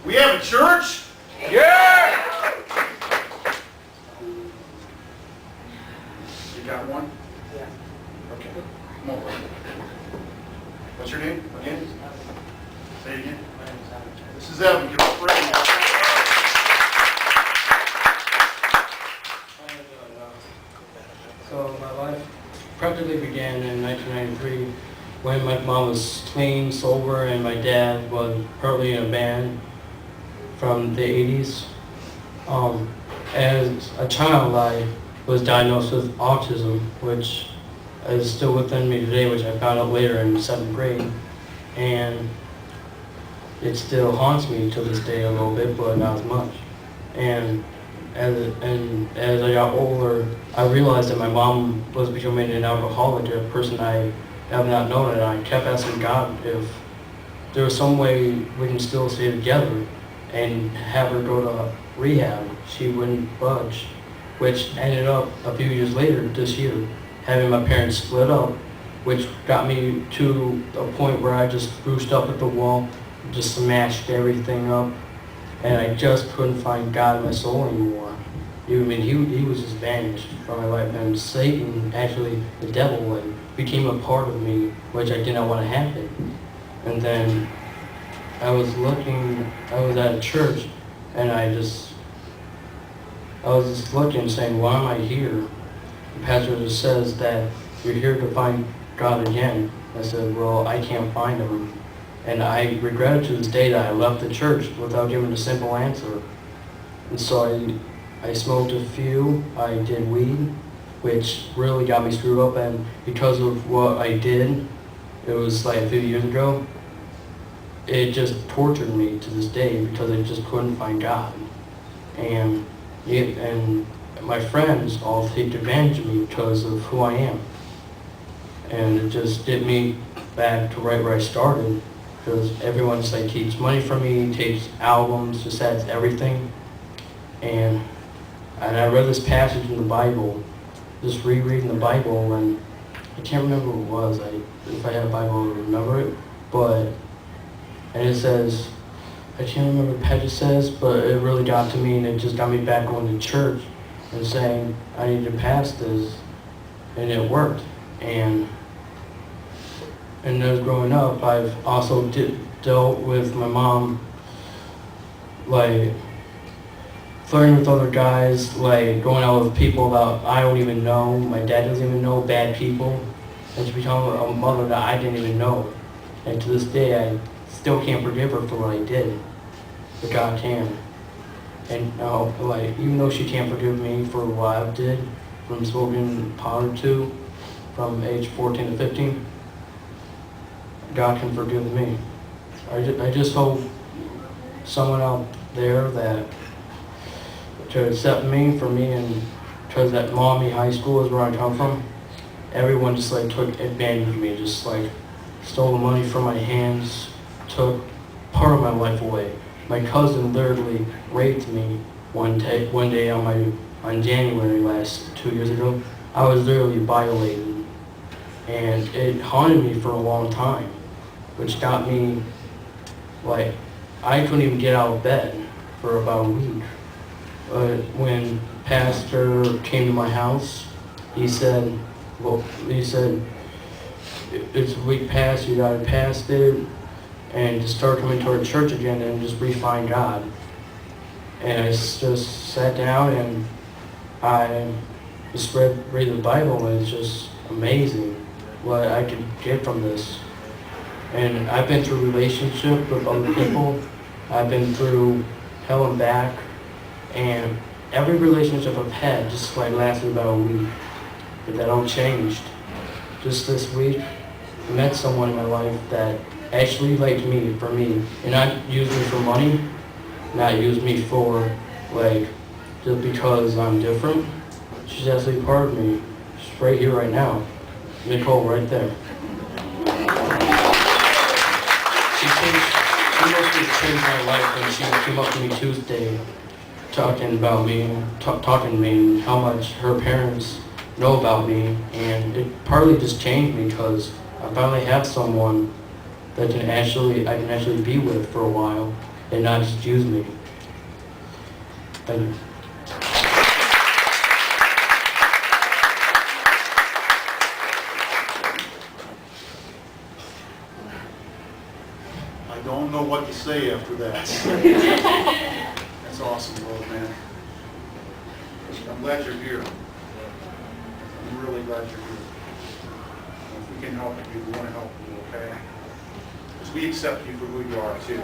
We have a church? Yeah! You got one? Yeah. Okay. Come over. What's your name again? Say it again. This is Evan, your friend. So my life practically began in 1993 when my mom was clean, sober, and my dad was currently in a band from the 80s. As a child, I was diagnosed with autism, which is still within me today, which I found out later in 7th grade. And it still haunts me to this day a little bit, but not as much. And as I got older, I realized that my mom was becoming an alcoholic, a person I have not known, and I kept asking God if there was some way we can still stay together and have her go to rehab. She wouldn't budge, which ended up a few years later this year, having my parents split up, which got me to a point where I just bruised up at the wall, just smashed everything up, and I just couldn't find God in my soul anymore. He was just vanished from my life, and Satan, actually the devil, became a part of me, which I did not want to happen. And then I was at a church, and I was just looking, saying, why am I here? The pastor just says that you're here to find God again. I said, well, I can't find him. And I regretted to this day that I left the church without giving a simple answer. And so I smoked a few, I did weed, which really got me screwed up, and because of what I did, it was like a few years ago, it just tortured me to this day because I just couldn't find God. And my friends all take advantage of me because of who I am. And it just did me back to right where I started, because everyone just keeps money from me, takes albums, just adds everything. And I read this passage in the Bible, just rereading the Bible, and I can't remember what it was. If I had a Bible, I would remember it. And it says, I can't remember what the passage says, but it really got to me, and it just got me back going to church and saying, I need to pass this, and it worked. And as growing up, I've also dealt with my mom, flirting with other guys, going out with people that I don't even know. My dad doesn't even know, bad people. And to become a mother that I didn't even know. And to this day, I still can't forgive her for what I did. But God can. And now, even though she can't forgive me for what I did, from smoking pot or two, from age 14 to 15, God can forgive me. I just hope someone out there that to accept me for me, and because that Mommy High School is where I come from, everyone just took advantage of me, just stole the money from my hands, took part of my life away. My cousin literally raped me one day on January last 2 years ago. I was literally violated, and it haunted me for a long time, which got me I couldn't even get out of bed for about a week. But when Pastor came to my house, he said, it's a week past, you gotta pass it, and just start coming to our church again and just re-find God. And I just sat down and I just read the Bible, and it's just amazing what I could get from this. And I've been through relationships with other people. I've been through hell and back. And every relationship I've had just lasted about a week. But that all changed. Just this week, I met someone in my life that actually liked me for me. And not used me for money. Not used me for, just because I'm different. She's actually part of me. She's right here, right now. Nicole, right there. She mostly changed my life when she came up to me Tuesday talking about me, talking to me, and how much her parents know about me. And it partly just changed me because I finally have someone that I can actually be with for a while. and not just use me. Thank you. I don't know what to say after that. That's awesome, Lord, man. I'm glad you're here. I'm really glad you're here. If we can help you, we want to help you, okay? Because we accept you for who you are, too.